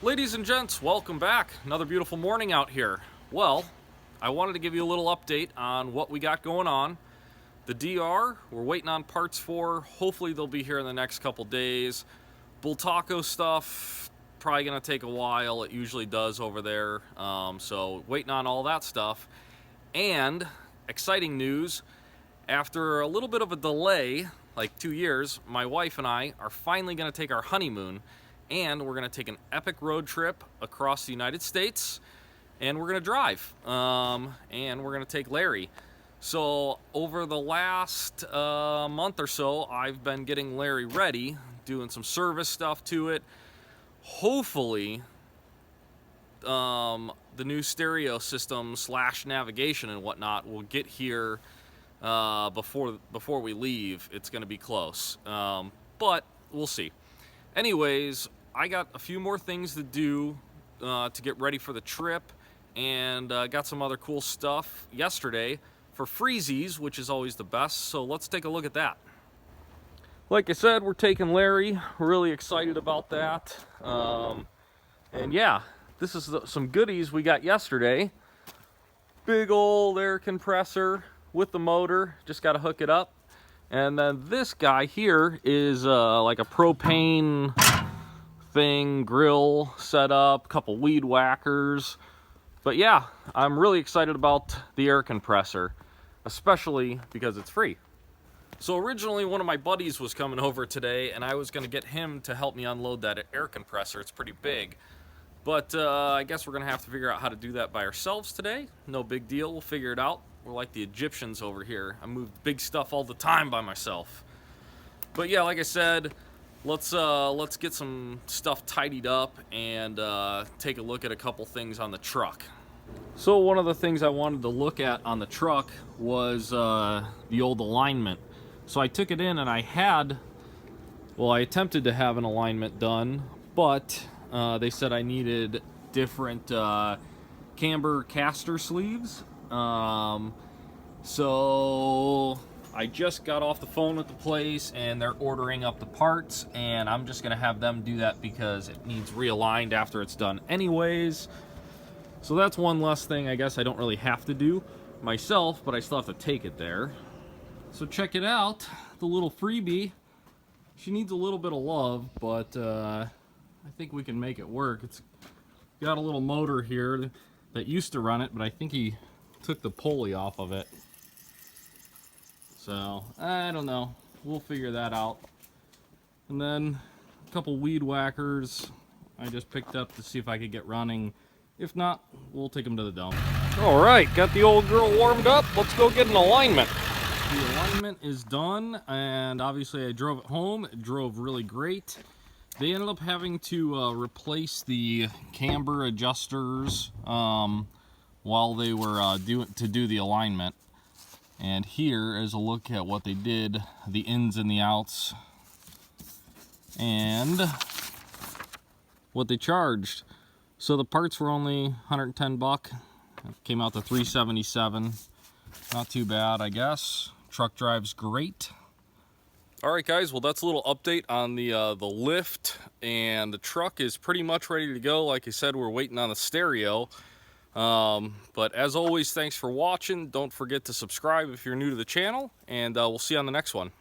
Ladies and gents, welcome back. Another beautiful morning out here. Well, I wanted to give you a little update on what we got going on. The DR, we're waiting on parts for. Hopefully they'll be here in the next couple days. Bull taco stuff, probably gonna take a while. It usually does over there. So waiting on all that stuff. And exciting news, after a little bit of a delay, like 2 years, my wife and I are finally gonna take our honeymoon. And we're going to take an epic road trip across the United States, and we're going to drive, and we're going to take Larry. So over the last month or so, I've been getting Larry ready, doing some service stuff to it. Hopefully, the new stereo system / navigation and whatnot will get here before we leave. It's going to be close, but we'll see. Anyways, I got a few more things to do to get ready for the trip, and got some other cool stuff yesterday for freezies, which is always the best, so let's take a look at that. Like I said, we're taking Larry. We're really excited about that. And yeah, this is some goodies we got yesterday. Big old air compressor with the motor, just got to hook it up. And then this guy here is like a propane thing, grill setup, couple weed whackers. But yeah, I'm really excited about the air compressor, especially because it's free. So originally one of my buddies was coming over today, and I was going to get him to help me unload that air compressor. It's pretty big. But I guess we're going to have to figure out how to do that by ourselves today. No big deal, we'll figure it out. We're like the Egyptians over here. I move big stuff all the time by myself. But yeah, like I said, let's get some stuff tidied up and take a look at a couple things on the truck. So one of the things I wanted to look at on the truck was the old alignment. So I took it in and I attempted to have an alignment done, but they said I needed different camber caster sleeves. So I just got off the phone with the place and they're ordering up the parts, and I'm just gonna have them do that because it needs realigned after it's done anyways. So that's one less thing I guess I don't really have to do myself, but I still have to take it there. So check it out, the little freebie. She needs a little bit of love, but I think we can make it work. It's got a little motor here that used to run it, but I think he took the pulley off of it. So I don't know, we'll figure that out. And then a couple weed whackers I just picked up to see if I could get running. If not, we'll take them to the dump. All right, got the old girl warmed up. Let's go get an alignment. The alignment is done, and obviously I drove it home. It drove really great. They ended up having to replace the camber adjusters while they were do the alignment. And here is a look at what they did, the ins and the outs, and what they charged. So the parts were only 110 bucks. Came out to 377. Not too bad, I guess. Truck drives great. All right, guys. Well, that's a little update on the lift, and the truck is pretty much ready to go. Like I said, we're waiting on the stereo. But as always, thanks for watching. Don't forget to subscribe if you're new to the channel, and we'll see you on the next one.